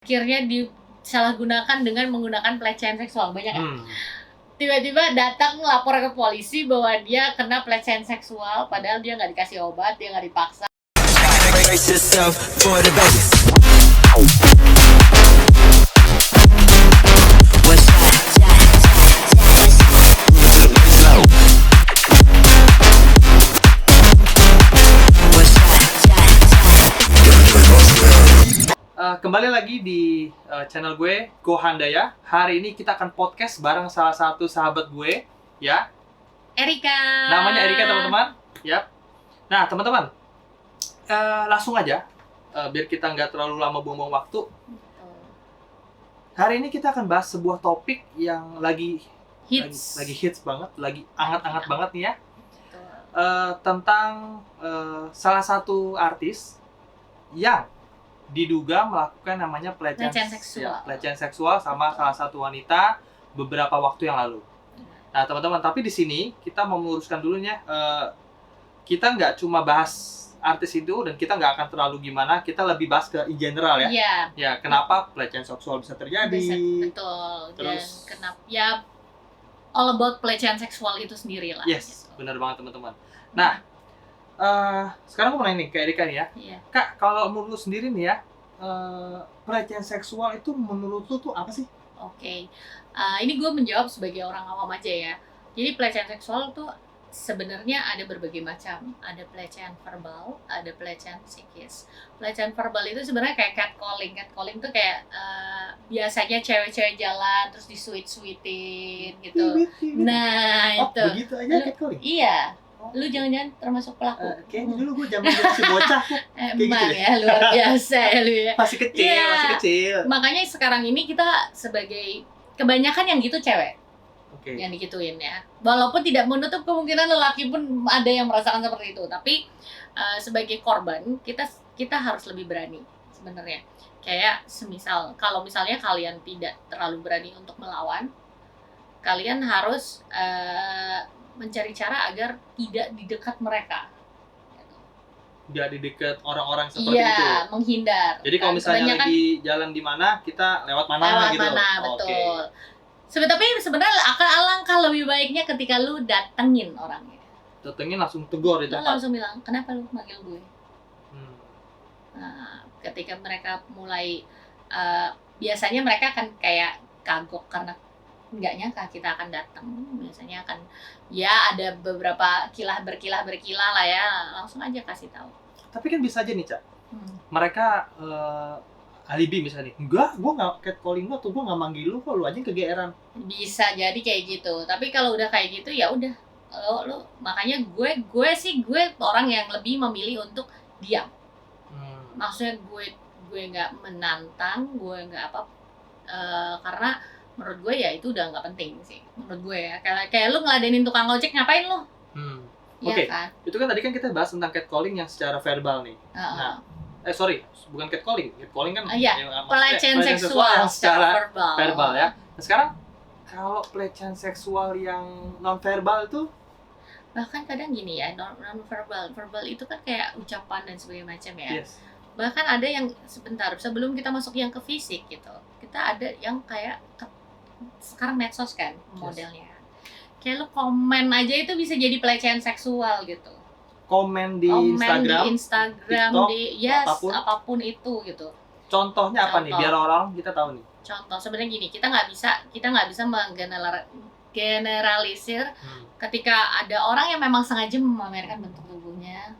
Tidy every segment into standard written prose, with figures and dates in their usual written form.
akhirnya disalahgunakan dengan menggunakan pelecehan seksual. Banyak kan? Tiba-tiba datang lapor ke polisi bahwa dia kena pelecehan seksual, padahal dia nggak dikasih obat, dia nggak dipaksa. Kembali lagi di channel gue, Gohandaya. Hari ini kita akan podcast bareng salah satu sahabat gue, ya. Erika. Namanya Erika, teman-teman. Yap. Nah, teman-teman, langsung aja, biar kita nggak terlalu lama buang-buang waktu. Hari ini kita akan bahas sebuah topik yang lagi hits banget, lagi hangat-hangat banget nih ya. Tentang salah satu artis yang diduga melakukan namanya pelecehan seksual sama salah satu wanita beberapa waktu yang lalu. Nah, teman-teman, tapi di sini kita mau meluruskan dulunya, kita nggak cuma bahas artis itu dan kita nggak akan terlalu gimana, kita lebih bahas ke in general ya. Iya. Ya, kenapa pelecehan seksual bisa terjadi? Betul. Terus dan kenapa ya all about pelecehan seksual itu sendiri lah. Yes, gitu. benar banget teman-teman. Nah, sekarang aku mau nanya nih ke Erika nih ya. Iya. Kak, kalau menurut lu sendiri nih ya, pelecehan seksual itu menurut lu tuh apa sih? Oke. Ini gue menjawab sebagai orang awam aja ya. Jadi pelecehan seksual tuh sebenarnya ada berbagai macam. Ada pelecehan verbal, ada pelecehan psikis. Pelecehan verbal itu sebenarnya kayak catcalling. Catcalling tuh kayak biasanya cewek-cewek jalan terus disuit-suitin gitu. Nah, itu. Begitu aja catcalling? Iya. Lu jangan-jangan termasuk pelaku? Kayaknya dulu gue zaman masih bocah. Emang gitu ya, luar biasa ya lu ya. Masih kecil. Makanya sekarang ini kita sebagai kebanyakan yang gitu cewek. Yang digituin ya. Walaupun tidak menutup kemungkinan lelaki pun ada yang merasakan seperti itu, tapi sebagai korban kita harus lebih berani sebenarnya. Kayak semisal kalau misalnya kalian tidak terlalu berani untuk melawan, kalian harus mencari cara agar tidak di dekat mereka. Tidak di dekat orang-orang seperti itu. Iya, menghindar. Jadi kalau misalnya lagi jalan di mana, kita lewat mana gitu. Betul. Tapi sebenarnya akan alangkah lebih baiknya ketika lu datengin orangnya. Datengin langsung tegur itu. Lu langsung bilang, "Kenapa lu manggil gue?" Nah, ketika mereka mulai biasanya mereka akan kayak kagok karena nggak nyangka kita akan datang. Biasanya akan ya ada beberapa berkilah lah ya, langsung aja kasih tahu. Tapi kan bisa aja nih, Cak. Mereka alibi misalnya, enggak, gue nggak catcalling lo tuh, gue nggak manggil lu kok, lu aja kegeeran. Bisa jadi kayak gitu, tapi kalau udah kayak gitu ya udah, lo makanya gue orang yang lebih memilih untuk diam. Maksudnya gue nggak menantang, gue nggak apa, karena menurut gue ya itu udah nggak penting sih, menurut gue ya. Kayak lu ngeladenin tukang ojek, ngapain lu? Oke. Kan? Itu kan tadi kan kita bahas tentang catcalling yang secara verbal nih. Nah, bukan catcalling. Catcalling kan pelecehan seksual secara verbal ya. Nah, sekarang kalau pelecehan seksual yang non verbal itu bahkan kadang gini ya, non verbal itu kan kayak ucapan dan sebagainya macam ya. Yes. Bahkan ada yang sebentar sebelum kita masuk yang ke fisik gitu, kita ada yang kayak sekarang medsos kan modelnya. Kayak lu komen aja itu bisa jadi pelecehan seksual gitu. Komen di Instagram, TikTok, apapun itu gitu. Contohnya apa nih biar orang kita tahu nih. Contoh sebenarnya gini, kita nggak bisa menggeneralisir ketika ada orang yang memang sengaja memamerkan bentuk tubuhnya.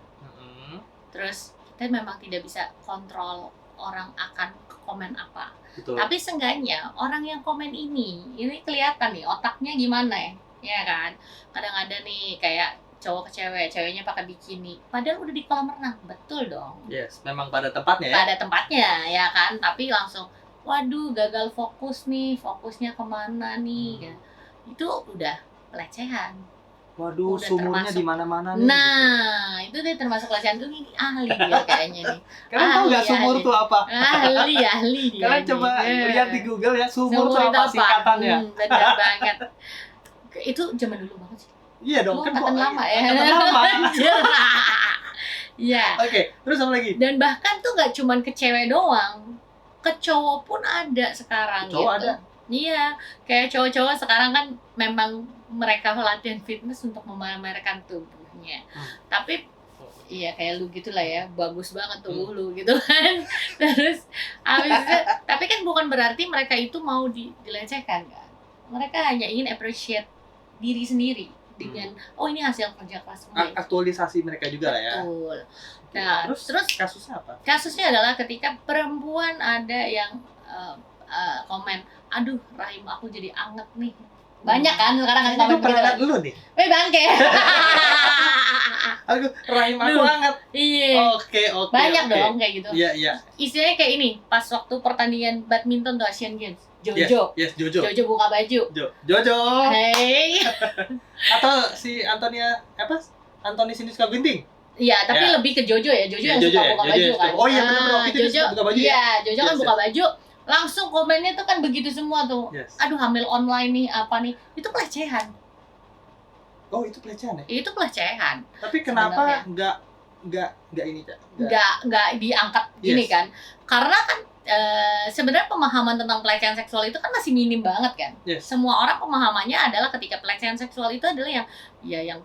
Terus kita memang tidak bisa kontrol orang akan komen apa. Betul. Tapi seenggaknya orang yang komen ini kelihatan nih otaknya gimana ya kan. Kadang ada nih kayak cowok ke ceweknya pakai bikini, padahal udah di kolam renang, betul dong. Yes, memang pada tempatnya ya. Pada tempatnya ya kan, tapi langsung, waduh gagal fokusnya kemana nih? Itu udah pelecehan. Waduh, sumurnya di mana-mana nih. Nah, gitu. Itu deh termasuk pelecehan. Tuh ini ahli dia kayaknya nih. Kalian tahu nggak sumur tuh apa? Ahli dia. Kalian coba lihat di Google ya, sumur tuh apa singkatannya. Benar banget. Itu zaman dulu banget sih. Iya dong, kan angkatan lama ya. Angkatan lama. Iya. Oke, terus apa lagi? Dan bahkan tuh nggak cuman ke cewek doang. ke cowok pun ada sekarang cowok gitu. ada. Iya, kayak cowok-cowok sekarang kan memang mereka latihan fitness untuk memamerkan tubuhnya. Tapi iya kayak lu gitulah ya, bagus banget tubuh lu gitu kan. Terus habis itu, tapi kan bukan berarti mereka itu mau dilecehkan kan. Mereka hanya ingin appreciate diri sendiri dengan oh ini hasil kerja keras gue. Aktualisasi mereka juga lah ya. Betul. Nah, terus kasusnya apa? Kasusnya adalah ketika perempuan ada yang komen, aduh rahim aku jadi anget nih. Banyak kan sekarang kan komen pernah lihat lu nih. Bangke. Aduh, rahim aku anget. Iya. Oke. Banyak dong kayak gitu. Iya. Istilahnya kayak ini, pas waktu pertandingan badminton tuh Asian Games. Jojo. Yes, Jojo. Jojo buka baju. Jojo. Hey. Atau si Antoni Sinisuka Ginting. Iya, tapi lebih ke Jojo ya. Jojo yang suka buka baju kan. Oh iya benar, kita Jojo buka baju. Iya, Jojo kan buka baju. Langsung komennya tuh kan begitu semua tuh. Aduh, hamil online nih, apa nih. Itu pelecehan. Oh, itu pelecehan ya? Itu pelecehan. Tapi kenapa enggak ini, Cak? Enggak diangkat gini kan. Karena kan sebenarnya pemahaman tentang pelecehan seksual itu kan masih minim banget kan. Semua orang pemahamannya adalah ketika pelecehan seksual itu adalah yang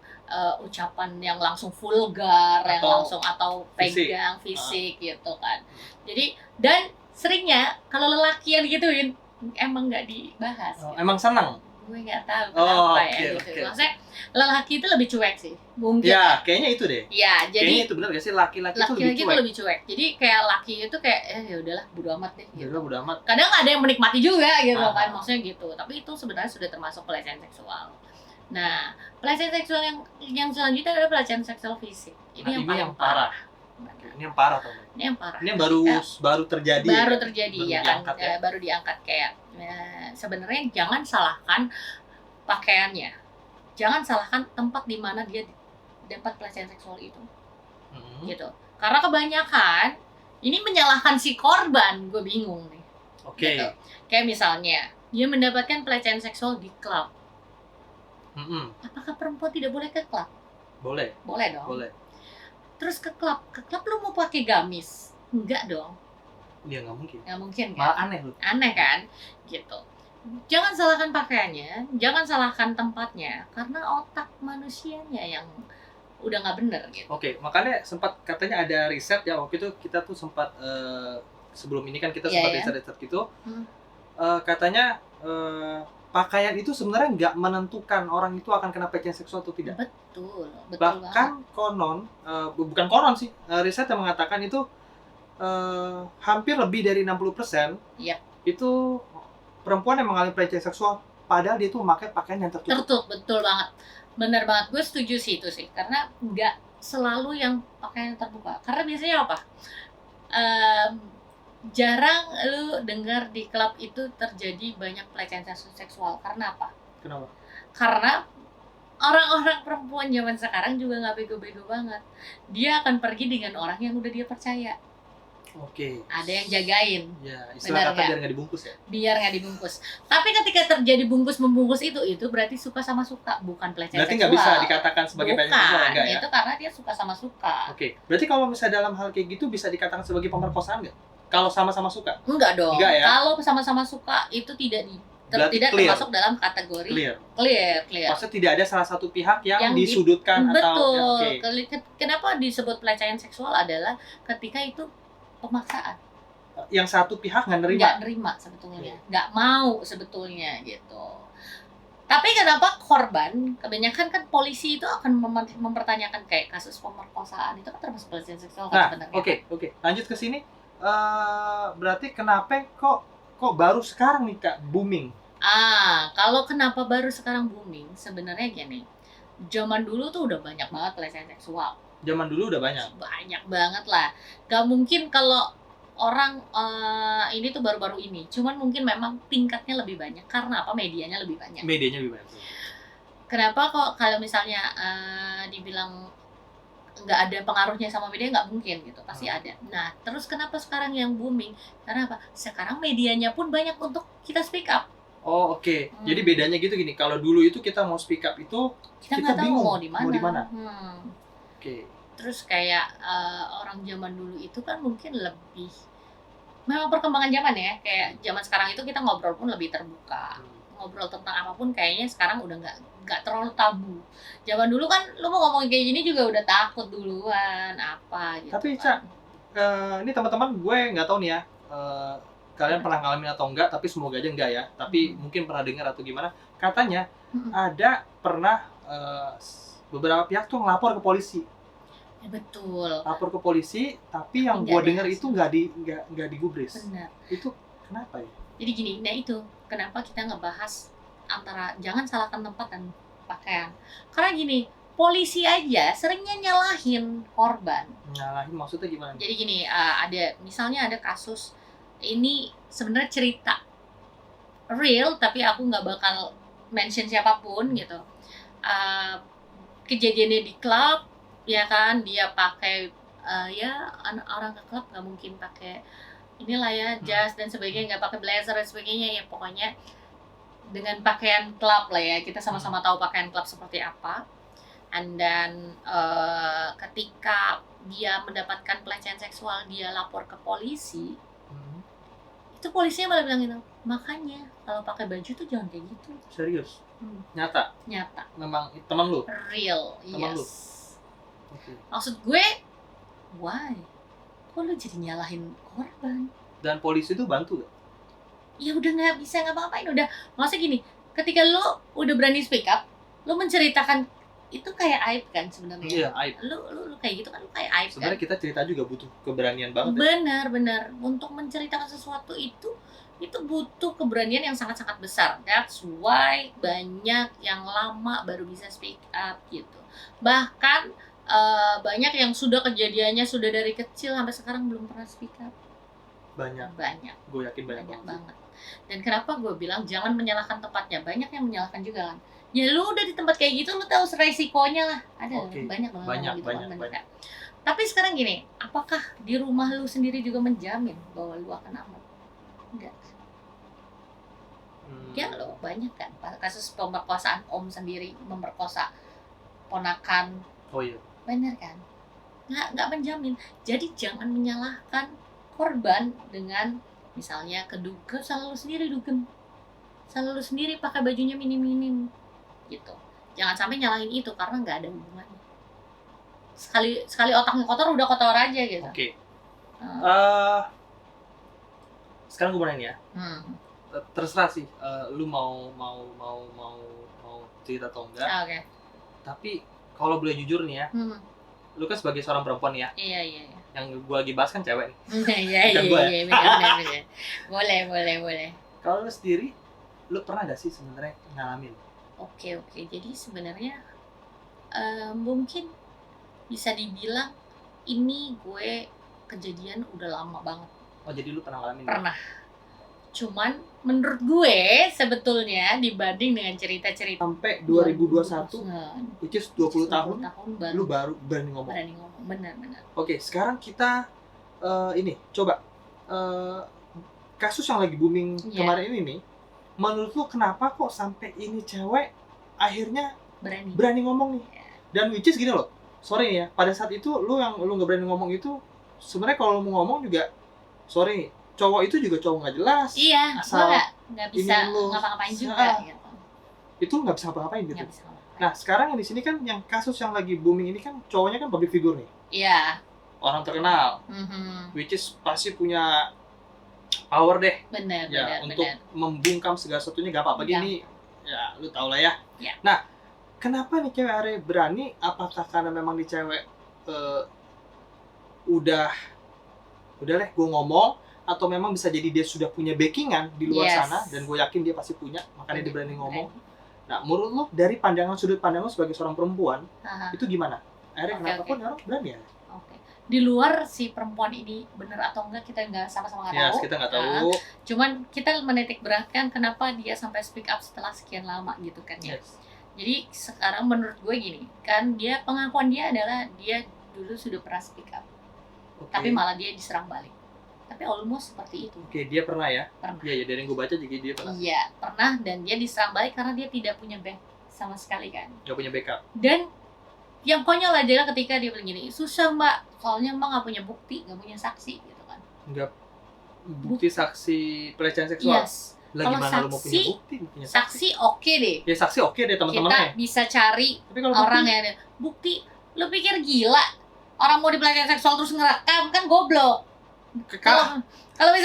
ucapan yang langsung vulgar, yang langsung atau pegang fisik gitu kan. Jadi dan seringnya kalau lelaki yang gituin emang nggak dibahas. Gitu. Emang senang? Gue nggak tahu kenapa gitu. Maksudnya lelaki itu lebih cuek sih, mungkin. Ya, kayaknya itu deh. Ya, jadi kayaknya itu benar gak sih, laki-laki itu lebih cuek. Jadi kayak laki itu kayak ya udahlah bodo amat deh gitu. Bodo amat. Kadang ada yang menikmati juga gitu kan, maksudnya gitu. Tapi itu sebenarnya sudah termasuk pelecehan seksual. Nah, pelecehan seksual yang selanjutnya adalah pelecehan seksual fisik. Ini yang parah. Ini yang parah teman. Ini yang parah. Ini yang baru terjadi. Baru terjadi ya kan. Ya? Baru diangkat kayak sebenarnya jangan salahkan pakaiannya. Jangan salahkan tempat di mana dia dapat pelecehan seksual itu. Gitu. Karena kebanyakan ini menyalahkan si korban, gue bingung nih. Oke. Gitu. Kayak misalnya dia mendapatkan pelecehan seksual di klub. Apakah perempuan tidak boleh ke klub? Boleh. Boleh dong. Boleh. Terus ke klub lu mau pakai gamis? Enggak dong. Dia nggak mungkin. Nggak mungkin kan? Malah aneh loh. Aneh kan? Gitu. Jangan salahkan pakaiannya, jangan salahkan tempatnya, karena otak manusianya yang udah nggak bener gitu. Oke, makanya sempat katanya ada riset ya, waktu itu kita tuh sempat sebelum ini kan kita sempat riset gitu. Katanya pakaian itu sebenarnya nggak menentukan orang itu akan kena pelecehan seksual atau tidak. Betul bahkan banget. Konon, bukan konon sih, riset yang mengatakan itu hampir lebih dari 60% itu perempuan yang mengalami pelecehan seksual padahal dia itu memakai pakaian yang tertutup. Betul banget, benar banget, gue setuju sih itu sih, karena nggak selalu yang pakaian terbuka. Karena biasanya apa? Jarang lu dengar di klub itu terjadi banyak pelecehan seksual. Karena apa? Kenapa? Karena orang-orang perempuan zaman sekarang juga nggak bego-bego banget. Dia akan pergi dengan orang yang udah dia percaya. Oke. Ada yang jagain. Ya, istilah kata biar nggak dibungkus ya. Biar nggak dibungkus. Tapi ketika terjadi bungkus membungkus itu berarti suka sama suka, bukan pelecehan seksual. Berarti nggak bisa dikatakan sebagai pelecehan seksual, enggak ya? Itu karena dia suka sama suka. Oke. Berarti kalau misalnya dalam hal kayak gitu bisa dikatakan sebagai pemerkosaan nggak? Kalau sama-sama suka? Enggak dong. Enggak ya? Kalau sama-sama suka itu tidak termasuk dalam kategori clear. Maksudnya tidak ada salah satu pihak yang disudutkan atau Kenapa disebut pelecehan seksual adalah ketika itu pemaksaan. Yang satu pihak nggak nerima sebetulnya, nggak mau sebetulnya gitu. Tapi kenapa korban, kebanyakan kan polisi itu akan mempertanyakan kayak kasus pemerkosaan itu kan termasuk pelecehan seksual kan sebenarnya. Oke. Lanjut ke sini. Berarti kenapa kok baru sekarang nih Kak booming? Kalau kenapa baru sekarang booming, sebenarnya gini. Zaman dulu tuh udah banyak banget pelecehan seksual. Zaman dulu udah banyak banget lah. Gak mungkin kalau orang ini tuh baru-baru ini. Cuman mungkin memang tingkatnya lebih banyak. Karena apa? Medianya lebih banyak. Kenapa kok kalau misalnya dibilang nggak ada pengaruhnya sama media, nggak mungkin gitu, pasti ada. Nah, terus kenapa sekarang yang booming? Karena apa? Sekarang medianya pun banyak untuk kita speak up. Oh oke. Jadi bedanya gitu gini. Kalau dulu itu kita mau speak up itu kita bingung mau di mana. Terus kayak orang zaman dulu itu kan mungkin lebih memang perkembangan zaman ya, kayak zaman sekarang itu kita ngobrol pun lebih terbuka. Ngobrol tentang apapun kayaknya sekarang udah nggak terlalu tabu. Zaman dulu kan lu mau ngomongin kayak gini juga udah takut duluan apa gitu. Tapi Ca, ini teman-teman gue nggak tahu nih ya, kalian pernah ngalamin atau enggak, tapi semoga aja enggak ya. Tapi mungkin pernah dengar atau gimana, katanya ada pernah beberapa pihak tuh ngelapor ke polisi. Ya, betul. Lapor ke polisi, tapi yang gue dengar itu nggak digubris. Benar. Itu kenapa ya? Jadi gini, nah itu kenapa kita ngebahas antara jangan salahkan tempat dan pakaian. Karena gini, polisi aja seringnya nyalahin korban. Nyalahin maksudnya gimana? Jadi gini, misalnya ada kasus ini sebenarnya cerita real, tapi aku nggak bakal mention siapapun gitu. Kejadiannya di klub, ya kan, dia pakai ya orang ke klub nggak mungkin pakai inilah ya jas dan sebagainya, nggak pakai blazer dan sebagainya, ya pokoknya dengan pakaian klub lah ya, kita sama-sama tahu pakaian klub seperti apa. And then ketika dia mendapatkan pelecehan seksual, dia lapor ke polisi. Itu polisinya malah bilang gitu, makanya kalau pakai baju tuh jangan kayak gitu. Serius? Nyata? Nyata. Memang teman lu? Real, teman yes. Lu? Okay. Maksud gue, why? Kok lu jadi nyalahin korban? Dan polisi itu bantu gak? Ya udah nggak bisa ngapa-ngapain, udah. Maksudnya gini, ketika lu udah berani speak up, lu menceritakan itu kayak aib kan sebenarnya. Iya, aib. Lu kayak gitu kan, lu kayak aib. Sebenarnya kan? Kita cerita juga butuh keberanian banget. Benar. Untuk menceritakan sesuatu itu butuh keberanian yang sangat-sangat besar. That's why banyak yang lama baru bisa speak up gitu. Bahkan banyak yang sudah kejadiannya sudah dari kecil sampai sekarang belum pernah speak up. Banyak. Gue yakin banyak banget. Dan kenapa gue bilang jangan menyalahkan tempatnya, banyak yang menyalahkan juga kan. Ya lu udah di tempat kayak gitu, lu tahu resikonya lah. Ada banyak banget. Tapi sekarang gini, apakah di rumah lu sendiri juga menjamin bahwa lu akan aman? Enggak. Ya lo banyak kan kasus pemerkosaan om sendiri memperkosa ponakan. Oh iya. Benar kan? Nggak menjamin. Jadi jangan menyalahkan korban dengan misalnya salah lu sendiri dugem. Salah lu sendiri pakai bajunya minim-minim gitu. Jangan sampai nyalahin itu karena nggak ada hubungannya. Sekali otaknya kotor udah kotor aja gitu. Oke. Sekarang gue mau nanya. Terserah sih, lu mau cerita atau enggak. Oke. Tapi kalau boleh jujur nih ya, lu kan sebagai seorang perempuan ya. Iya. Yang gue lagi bahas kan cewek nih. Iya. Benar. Boleh. Kalau lu sendiri, lu pernah gak sih sebenarnya ngalamin? Oke. Jadi sebenarnya mungkin bisa dibilang ini gue kejadian udah lama banget. Oh jadi lu pernah ngalamin? Pernah. Cuman menurut gue sebetulnya dibanding dengan cerita-cerita sampai 2021 which is 20 tahun lu baru berani ngomong. Benar. Oke, sekarang kita ini coba kasus yang lagi booming kemarin ini nih, menurut lu kenapa kok sampai ini cewek akhirnya berani ngomong nih? Dan which is gini loh, sorry ya, pada saat itu lu nggak berani ngomong itu sebenarnya kalau lu mau ngomong juga sorry, cowok itu juga cowok nggak jelas. Iya, asal nggak bisa ngapa-ngapain juga. Gitu. Itu nggak bisa ngapa-ngapain gitu. Nah sekarang yang di sini kan yang kasus yang lagi booming ini kan cowoknya kan public figure nih. Iya. Orang terkenal. Which is pasti punya power deh. Benar. Untuk membungkam segala sesuatunya gak apa-apa gini. Ya lu tau lah ya. Nah kenapa nih cewek Are berani? Apakah karena memang nih cewek udah deh gue ngomong, atau memang bisa jadi dia sudah punya backingan di luar sana dan gue yakin dia pasti punya, makanya dia berani ngomong. Nah menurut lo dari sudut pandang lo sebagai seorang perempuan itu gimana? Akhirnya kenapa kok Nyarok berani ya? Di luar si perempuan ini benar atau enggak kita nggak sama-sama nggak tahu. Kita nggak tahu. Cuman kita menitik beratkan kenapa dia sampai speak up setelah sekian lama gitu kan ya. Jadi sekarang menurut gue gini, kan dia pengakuan dia adalah dia dulu sudah pernah speak up, tapi malah dia diserang balik. Tapi almost seperti itu. Dia pernah ya? Pernah. Iya, dari yang gue baca juga dia pernah. Iya, pernah, dan dia diserang balik karena dia tidak punya back sama sekali kan. Gak punya backup. Dan yang konyol adalah ketika dia bilang gini, susah mbak, soalnya mbak gak punya bukti, gak punya saksi gitu kan. Bukti saksi pelecehan seksual. Yes. Lah Kalau gimana lu mau punya bukti? Saksi oke deh. Ya saksi oke deh teman-teman. Kita bisa cari tapi kalau orang yang ada bukti. Lu pikir gila? Orang mau dipelecehan seksual terus ngerekam kan goblok. Kalau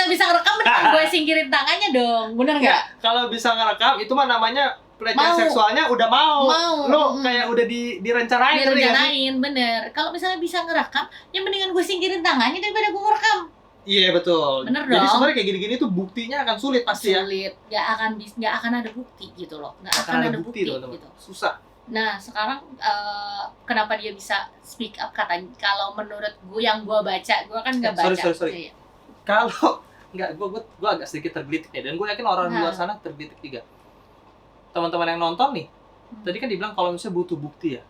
bisa ngerekam beneran gue singkirin tangannya dong, bener nggak? Kalau bisa ngerekam itu mah namanya pelecehan seksualnya udah mau. Lu kayak udah direncanain. Direncanain, bener. Kalau misalnya bisa ngerekam, ya mendingan gue singkirin tangannya daripada gue ngerekam. Iya betul. Bener Jadi dong. sebenarnya kayak gini-gini tuh buktinya akan sulit pasti ya. Sulit, nggak akan ada bukti gitu loh, nggak akan ada bukti teman-teman. gitu. Susah. Nah sekarang kenapa dia bisa speak up katanya? Kalau menurut gue yang gue baca, gue kan nggak baca. Sorry. Kalau gue agak sedikit tergelitik ya, dan gue yakin orang di luar sana tergelitik juga. Teman-teman yang nonton nih, tadi kan dibilang kalau misalnya butuh bukti ya,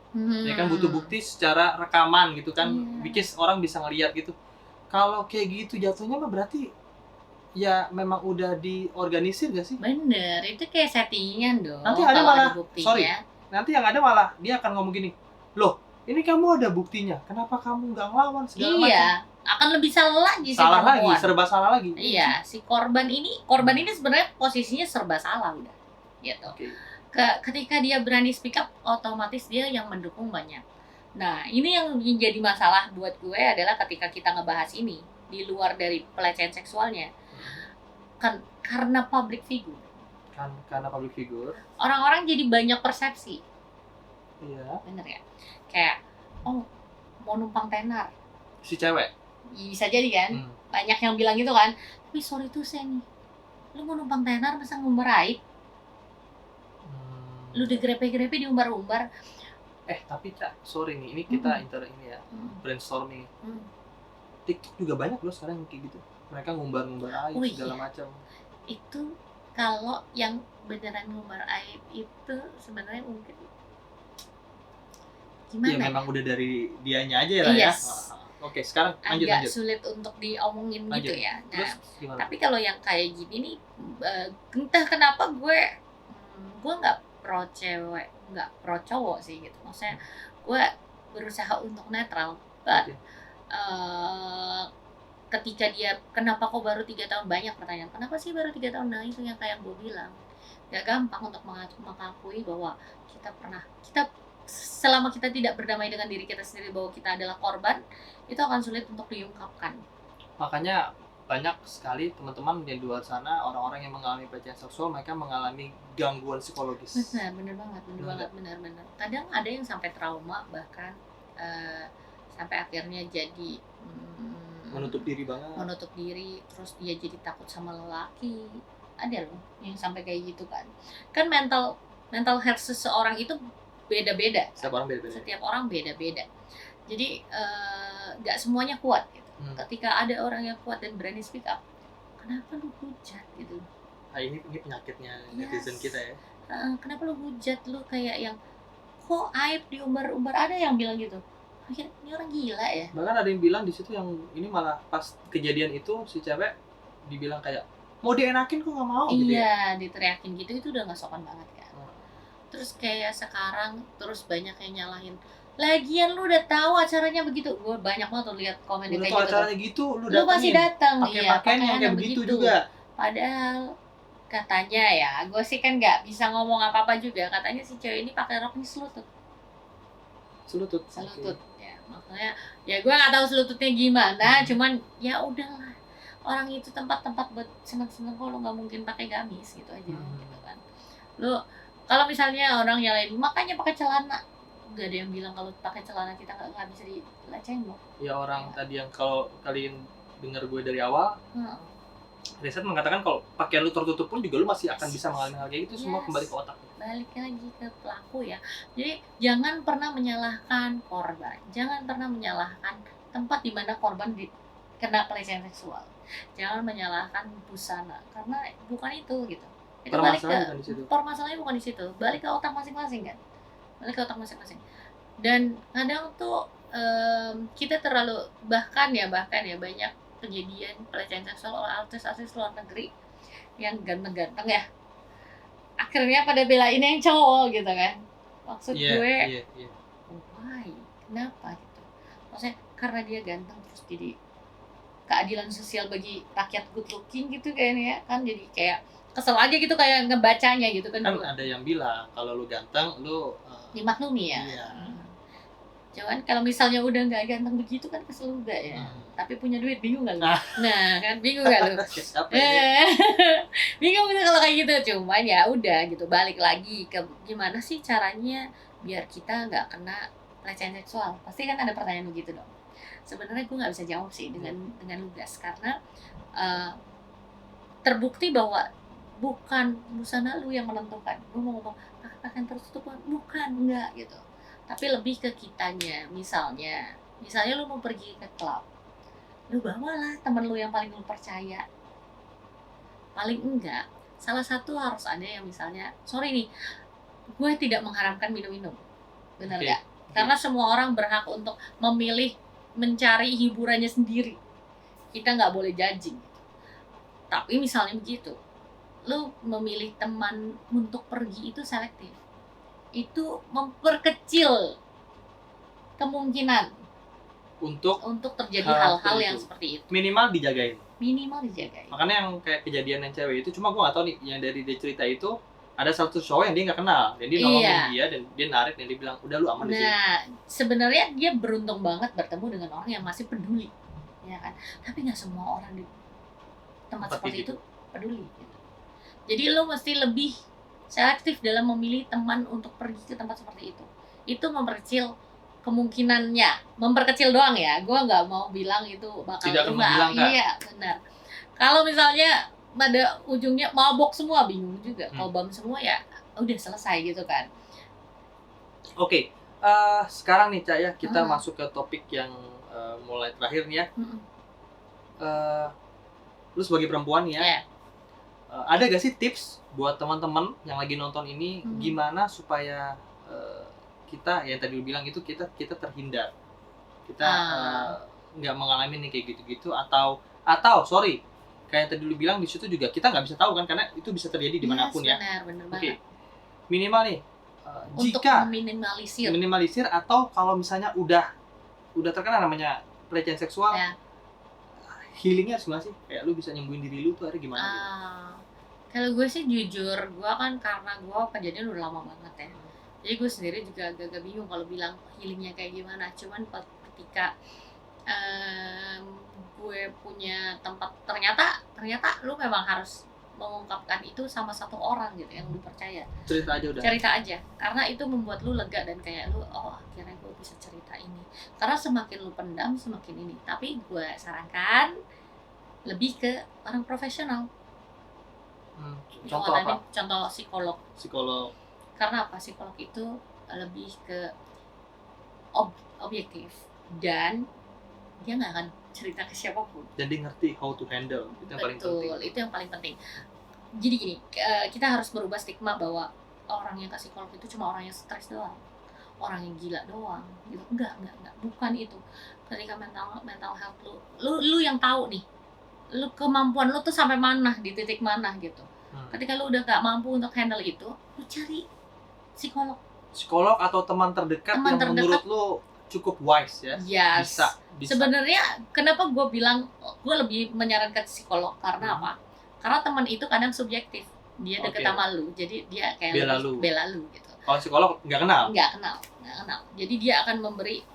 ya kan butuh bukti secara rekaman gitu kan, which is orang bisa ngeliat gitu. Kalau kayak gitu jatuhnya mah berarti ya memang udah diorganisir gak sih? Bener, itu kayak settingan dong. Nanti ada malah, nanti yang ada malah dia akan ngomong gini, loh ini kamu ada buktinya, kenapa kamu nggak ngelawan segala macam? Iya, akan lebih salah lagi. Serba salah lagi. Iya, si korban ini sebenarnya posisinya serba salah udah, gitu. Okay. Ketika dia berani speak up, otomatis dia yang mendukung banyak. Nah, ini yang menjadi masalah buat gue adalah ketika kita ngebahas ini di luar dari pelecehan seksualnya, kan karena public figure. Karena public figure. Orang-orang jadi banyak persepsi. Iya. Bener ya? Kayak, oh mau numpang tenar. Si cewek? Bisa jadi kan? Banyak yang bilang gitu kan. Tapi sorry tuh saya nih, lu mau numpang tenar masa ngumbar aib? Lu digrepe-grepe diumbar-umbar. Tapi Cak, sorry nih, ini kita brainstorming. TikTok juga banyak loh sekarang kayak gitu. Mereka ngumbar-ngumbar aib segala macam. Itu kalau yang beneran ngumbar aib itu sebenarnya mungkin gimana? Ya memang udah dari dianya aja lah ya. Oke, sekarang lanjut. Agak sulit untuk diomongin gitu ya. Nah, tapi kalau yang kayak gini nih, entah kenapa gue nggak pro cewek, nggak pro cowok sih gitu. Maksudnya gue berusaha untuk netral. But ketika dia, kenapa kok baru 3 tahun, banyak pertanyaan. Kenapa sih baru 3 tahun? Nah itu yang kayak gue bilang, gak gampang untuk mengakui bahwa kita selama kita tidak berdamai dengan diri kita sendiri bahwa kita adalah korban, itu akan sulit untuk diungkapkan. Makanya banyak sekali teman-teman di luar sana, orang-orang yang mengalami pelecehan seksual, mereka mengalami gangguan psikologis. Benar banget. Kadang ada yang sampai trauma, bahkan sampai akhirnya jadi menutup diri, terus dia jadi takut sama lelaki. Ada loh yang sampai kayak gitu kan. Kan mental health seseorang itu beda-beda. Setiap orang beda-beda. Jadi nggak semuanya kuat gitu. Ketika ada orang yang kuat dan berani speak up, kenapa lu hujat gitu? Nah, ini penyakitnya netizen kita ya. Kenapa lu hujat, lu kayak yang kok aib diumbar-umbar, ada yang bilang gitu. Ini orang gila ya. Bahkan ada yang bilang di situ, yang ini malah pas kejadian itu si cewek dibilang kayak mau dienakin kok nggak mau gitu. Iya, diteriakin gitu, itu udah nggak sopan banget kan. Terus kayak sekarang terus banyak yang nyalahin. Lagian lu udah tahu acaranya begitu. Gue banyak banget tuh lihat komen kayak gitu. Udah tahu acaranya gitu, lu masih datang. Pakai pakaian yang kayak begitu juga. Padahal katanya ya, gue sih kan nggak bisa ngomong apa-apa juga. Katanya si cewek ini pakai roknya selutut. Okay. Ya, makanya ya gue nggak tahu selututnya gimana, cuman ya udahlah. Orang itu tempat-tempat buat seneng-seneng, kok lo nggak mungkin pakai gamis gitu aja gitu kan. Lo kalau misalnya orang yang lain makanya pakai celana, nggak ada yang bilang kalau pakai celana kita nggak bisa dilecehin loh. Ya orang tadi yang kalau kalian dengar gue dari awal, riset mengatakan kalau pakaian lu tertutup pun juga lu masih akan bisa mengalami hal kayak gitu. Semua kembali ke otak. Balik lagi ke pelaku ya. Jadi jangan pernah menyalahkan korban, jangan pernah menyalahkan tempat di mana korban kena pelecehan seksual, jangan menyalahkan busana karena bukan itu gitu. Itu balik ke permasalahannya bukan di situ, balik ke otak masing-masing kan, Dan kadang tuh kita terlalu bahkan ya banyak kejadian pelecehan seksual oleh artis-artis luar negeri yang ganteng-ganteng ya, akhirnya pada belain yang cowok gitu kan. Maksud gue why? Kenapa gitu? Maksudnya karena dia ganteng terus jadi keadilan sosial bagi rakyat good looking gitu kayaknya kan, jadi kayak kesel aja gitu kayak ngebacanya gitu kan. Ada yang bilang kalau lu ganteng lu dimaklumi ya. Iya. Cuman kalau misalnya udah nggak ganteng begitu kan kesel juga ya. Tapi punya duit bingung nggak lu? Nah kan bingung nggak lu? Bingung gitu kalau kayak gitu. Cuman ya udah gitu, balik lagi ke gimana sih caranya biar kita nggak kena pelecehan seksual. Pasti kan ada pertanyaan begitu dong. Sebenarnya gue nggak bisa jawab sih dengan lugas karena terbukti bahwa bukan busana lu yang menentukan. Lu mau ngomong akan tertutup, bukan, enggak gitu. Tapi lebih ke kitanya. Misalnya lu mau pergi ke klub, lu bawalah temen lu yang paling lu percaya. Paling enggak salah satu harus ada yang misalnya, sorry nih, gue tidak mengharamkan minum-minum, benar nggak? Karena semua orang berhak untuk memilih mencari hiburannya sendiri. Kita nggak boleh judging. Tapi misalnya begitu, lu memilih teman untuk pergi itu selektif. Itu memperkecil kemungkinan untuk terjadi hal-hal yang seperti itu. Minimal dijagain. Makanya yang kayak kejadian yang cewek itu, cuma gue nggak tahu nih, yang dari dia cerita itu ada satu cowok yang dia nggak kenal, dan dia nolongin dia, dan dia narik, dan dia bilang udah lu aman di sini. Nah, sebenarnya dia beruntung banget bertemu dengan orang yang masih peduli, ya kan? Tapi nggak semua orang di tempat seperti itu peduli. Gitu. Jadi lo mesti lebih selektif dalam memilih teman untuk pergi ke tempat seperti itu. Itu memperkecil kemungkinannya, memperkecil doang ya. Gua nggak mau bilang itu bakal tidak akan menghilangkan. Iya, benar. Kalau misalnya pada ujungnya mabok semua, bingung juga. Kobam semua ya udah selesai gitu kan. Oke. Sekarang nih Cak ya, kita masuk ke topik yang mulai terakhir nih ya. Lu sebagai perempuan ya. Ada gak sih tips buat teman-teman yang lagi nonton ini gimana supaya kita yang tadi lu bilang itu kita terhindar, kita nggak mengalami nih kayak gitu-gitu, atau sorry kayak yang tadi lu bilang di situ juga kita nggak bisa tahu kan, karena itu bisa terjadi dimanapun ya. Benar banget. Minimal nih untuk jika minimalisir atau kalau misalnya udah terkena namanya pelecehan seksual, healingnya harus gimana sih? Kayak lu bisa nyembuhin diri lu tuh hari gimana gitu? Kalau gue sih jujur, gue kan karena gue kejadian udah lama banget ya. Jadi gue sendiri juga agak bingung kalau bilang healingnya kayak gimana. Cuman ketika gue punya tempat, ternyata lu memang harus mengungkapkan itu sama satu orang gitu yang lu percaya. Cerita aja. Karena itu membuat lu lega dan kayak lu, oh akhirnya gue bisa cerita ini. Karena semakin lu pendam semakin ini. Tapi gue sarankan lebih ke orang profesional. Contoh apa? Contoh psikolog. Karena apa? Psikolog itu lebih ke objektif dan dia nggak akan cerita ke siapapun. Dan dia ngerti how to handle. Itu yang paling penting. Itu yang paling penting. Jadi gini, kita harus berubah stigma bahwa orang yang ke psikolog itu cuma orang yang stres doang, orang yang gila doang. Gitu. Enggak. Bukan itu. Ketika mental health lu yang tahu nih. Lu kemampuan lu tuh sampai mana, di titik mana gitu. Ketika lu udah gak mampu untuk handle itu, lu cari psikolog atau teman terdekat yang menurut lu cukup wise ya. Yes. Bisa. Sebenarnya kenapa gue bilang gue lebih menyarankan psikolog karena apa? Karena teman itu kadang subjektif. Dia deket sama lu, jadi dia kayak bela lu gitu. Kalau psikolog nggak kenal. Jadi dia akan memberi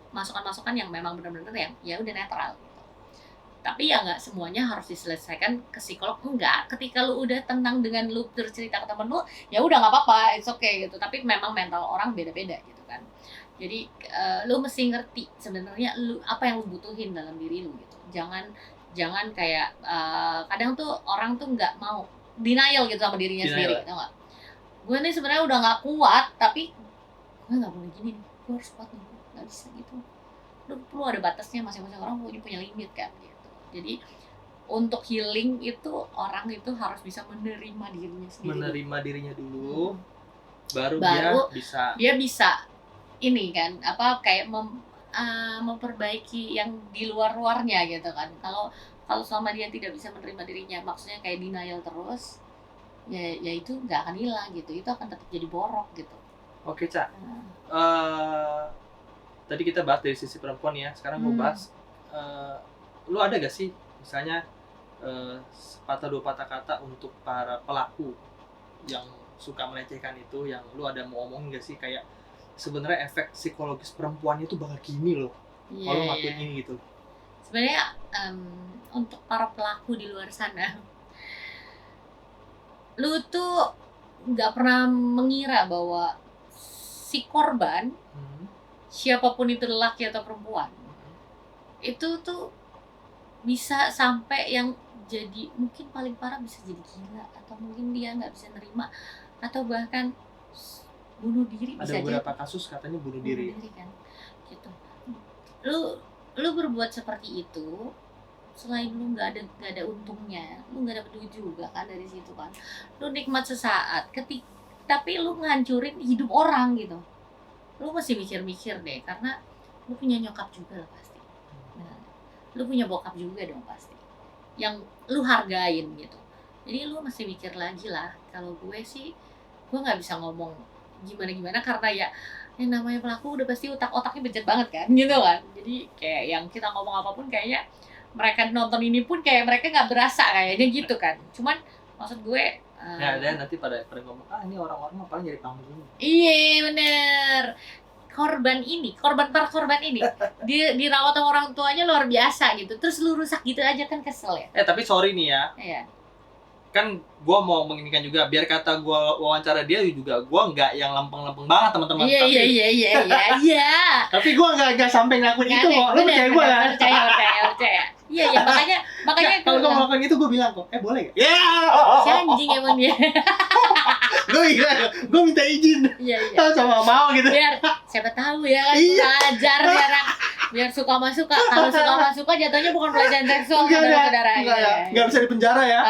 masukan-masukan yang memang benar-benar yang ya udah netral. Tapi ya nggak semuanya harus diselesaikan ke psikolog, enggak. Ketika lu udah tenang dengan lu bercerita ke temen lu, ya udah nggak apa-apa, it's okay gitu. Tapi memang mental orang beda-beda gitu kan. Jadi lu mesti ngerti sebenarnya lu apa yang lu butuhin dalam diri lu gitu. Jangan kayak kadang tuh orang tuh nggak mau denial gitu sama dirinya sendiri, tau nggak? Gue nih sebenarnya udah nggak kuat, tapi gue nggak boleh gini nih, gue harus kuat nih, nggak bisa gitu. Lu perlu ada batasnya, masing-masing orang punya limit kan gitu. Jadi untuk healing itu orang itu harus bisa menerima dirinya sendiri. Menerima dirinya dulu, baru dia bisa ini kan apa kayak memperbaiki yang di luarnya gitu kan. Kalau selama dia tidak bisa menerima dirinya, maksudnya kayak denial terus, ya itu nggak akan hilang gitu. Itu akan tetap jadi borok gitu. Oke, Cak. Tadi kita bahas dari sisi perempuan ya. Sekarang mau bahas lu ada gak sih misalnya sepatah dua patah kata untuk para pelaku yang suka melecehkan itu, yang lu ada mau ngomongin gak sih kayak sebenarnya efek psikologis perempuannya itu bakal gini loh kalau ngelakuin ini gitu. Sebenarnya untuk para pelaku di luar sana, lu tuh nggak pernah mengira bahwa si korban, siapapun itu lelaki atau perempuan, itu tuh bisa sampai yang jadi mungkin paling parah bisa jadi gila, atau mungkin dia nggak bisa nerima, atau bahkan bunuh diri. Ada bisa beberapa kasus katanya bunuh diri kan, gitu. Lu berbuat seperti itu, selain lu nggak ada untungnya, lu nggak dapet duit juga kan dari situ kan, lu nikmat sesaat, tapi lu ngancurin hidup orang gitu. Lu mesti mikir-mikir deh, karena lu punya nyokap juga lah pasti. Nah, lu punya bokap juga dong pasti, yang lu hargain gitu. Jadi lu mesti mikir lagi lah. Kalau gue sih, gue nggak bisa ngomong gimana karena ya yang namanya pelaku udah pasti otaknya bejat banget kan, gitu kan. Jadi kayak yang kita ngomong apapun kayaknya mereka nonton ini pun kayak mereka nggak berasa kayaknya gitu kan. Cuman maksud gue ya ada nanti pada ngomong ini orang-orang mah paling jadi panggung. Iya bener. Para korban ini dirawat sama orang tuanya luar biasa gitu. Terus lu rusak gitu aja kan, kesel ya. Tapi sorry nih ya. Iya. Kan gue mau menginginkan juga biar kata gue wawancara dia juga gue nggak yang lempeng-lempeng banget teman-teman. Iya. Tapi gue nggak sampai ngakuin itu kok. Lu percaya gue kan? Percaya. Iya makanya kalau gue ngelakuin itu gue bilang kok boleh nggak? Ya. Si anjing emang dia. Gue minta izin. Iya. Sama mau gitu. Biar siapa tahu ya kan, ajar biar suka masuka. Kalau suka masuka jatuhnya bukan pelecehan seksual, saudara-saudara. Nggak bisa dipenjara ya.